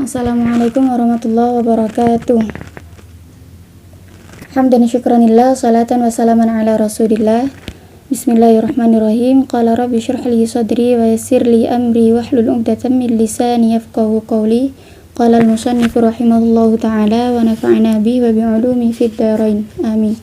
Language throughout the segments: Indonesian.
Assalamualaikum warahmatullahi wabarakatuh. Hamdan syukranillah, salatan wassalaman ala rasulillah. Bismillahirrahmanirrahim. Qala rabbi syrah li sadri wa yassir li amri wahlul 'uqdatam min lisani yafqahu qawli. Qala al-musannif rahimahullahu ta'ala wa nafa'na bihi wa bi'ulumi fid dharain. Amin.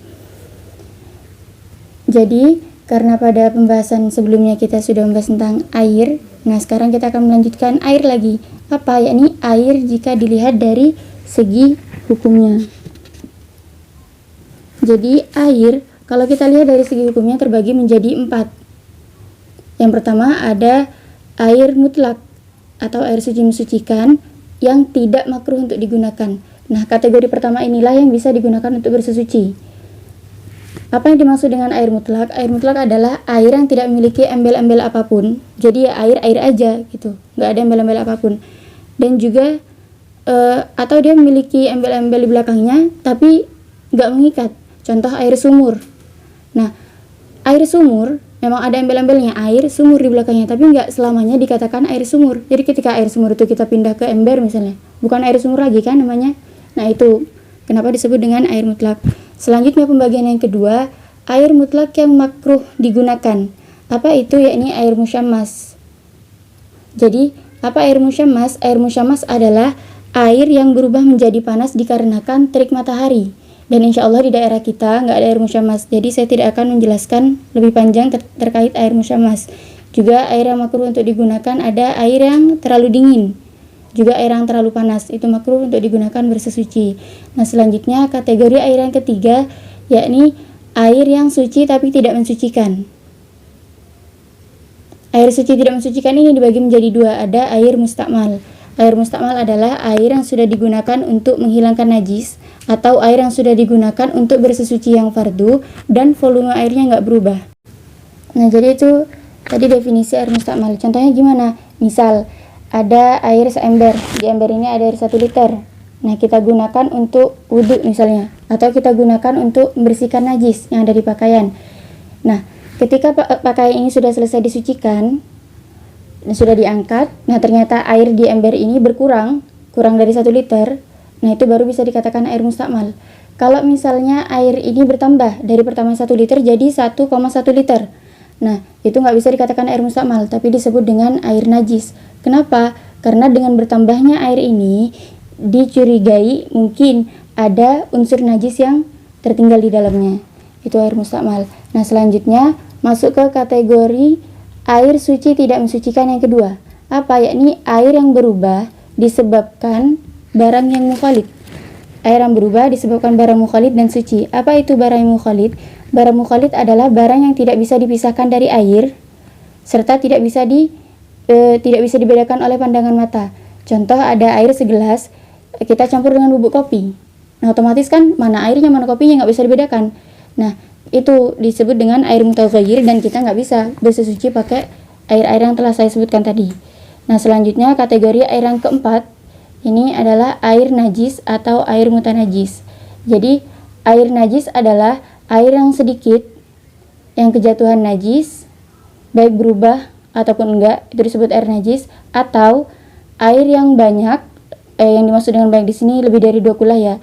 Jadi, karena pada pembahasan sebelumnya kita sudah membahas tentang air, nah sekarang kita akan melanjutkan air lagi. Apa? Yakni air jika dilihat dari segi hukumnya. Jadi air, kalau kita lihat dari segi hukumnya terbagi menjadi 4. Yang pertama ada air mutlak atau air suci mensucikan yang tidak makruh untuk digunakan. Nah, kategori pertama inilah yang bisa digunakan untuk bersesuci. Apa yang dimaksud dengan air mutlak? Air mutlak adalah air yang tidak memiliki embel-embel apapun. Jadi ya air aja gitu, nggak ada embel-embel apapun. Dan juga atau dia memiliki embel-embel di belakangnya tapi nggak mengikat. Contoh air sumur. Nah, air sumur memang ada embel-embelnya, air sumur di belakangnya, tapi nggak selamanya dikatakan air sumur. Jadi ketika air sumur itu kita pindah ke ember misalnya, bukan air sumur lagi kan namanya. Nah, itu kenapa disebut dengan air mutlak. Selanjutnya pembagian yang kedua, air mutlak yang makruh digunakan. Apa itu? Yakni air musyammas. Jadi, apa air musyammas? Air musyammas adalah air yang berubah menjadi panas dikarenakan terik matahari. Dan insya Allah di daerah kita nggak ada air musyammas. Jadi saya tidak akan menjelaskan lebih panjang terkait air musyammas. Juga air yang makruh untuk digunakan ada air yang terlalu dingin. Juga air yang terlalu panas, itu makruh untuk digunakan bersesuci. Nah, selanjutnya kategori air yang ketiga, yakni air yang suci tapi tidak mensucikan. Air suci tidak mensucikan ini dibagi menjadi 2, ada air mustakmal. Air mustakmal adalah air yang sudah digunakan untuk menghilangkan najis, atau air yang sudah digunakan untuk bersesuci yang fardu, dan volume airnya nggak berubah. Nah, jadi itu tadi definisi air mustakmal. Contohnya gimana? Misal, ada air seember, di ember ini ada air 1 liter. Nah, kita gunakan untuk wudhu misalnya, atau kita gunakan untuk membersihkan najis yang ada di pakaian. Nah, ketika pakaian ini sudah selesai disucikan dan sudah diangkat, nah ternyata air di ember ini kurang dari 1 liter, nah itu baru bisa dikatakan air mustakmal. Kalau misalnya air ini bertambah dari pertama 1 liter jadi 1,1 liter, nah itu nggak bisa dikatakan air mustakmal, tapi disebut dengan air najis. Kenapa? Karena dengan bertambahnya air ini dicurigai mungkin ada unsur najis yang tertinggal di dalamnya. Itu air mustakmal. Nah, selanjutnya masuk ke kategori air suci tidak mensucikan yang kedua. Apa? Yakni air yang berubah disebabkan barang yang mukhalid. Air yang berubah disebabkan barang mukhalid dan suci. Apa itu barang yang mukhalid? Barang mukhalid adalah barang yang tidak bisa dipisahkan dari air serta tidak bisa dibedakan oleh pandangan mata. Contoh, ada air segelas, kita campur dengan bubuk kopi. Nah, otomatis kan mana airnya mana kopinya nggak bisa dibedakan. Nah, itu disebut dengan air mutaghayyir dan kita nggak bisa bersesuci pakai air-air yang telah saya sebutkan tadi. Nah, selanjutnya kategori air yang keempat ini adalah air najis atau air mutanajis. Jadi air najis adalah air yang sedikit yang kejatuhan najis, baik berubah ataupun enggak, itu disebut air najis. Atau air yang banyak, yang dimaksud dengan banyak di sini lebih dari 2 kulah ya.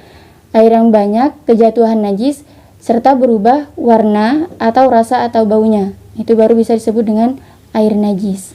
Air yang banyak kejatuhan najis serta berubah warna atau rasa atau baunya, itu baru bisa disebut dengan air najis.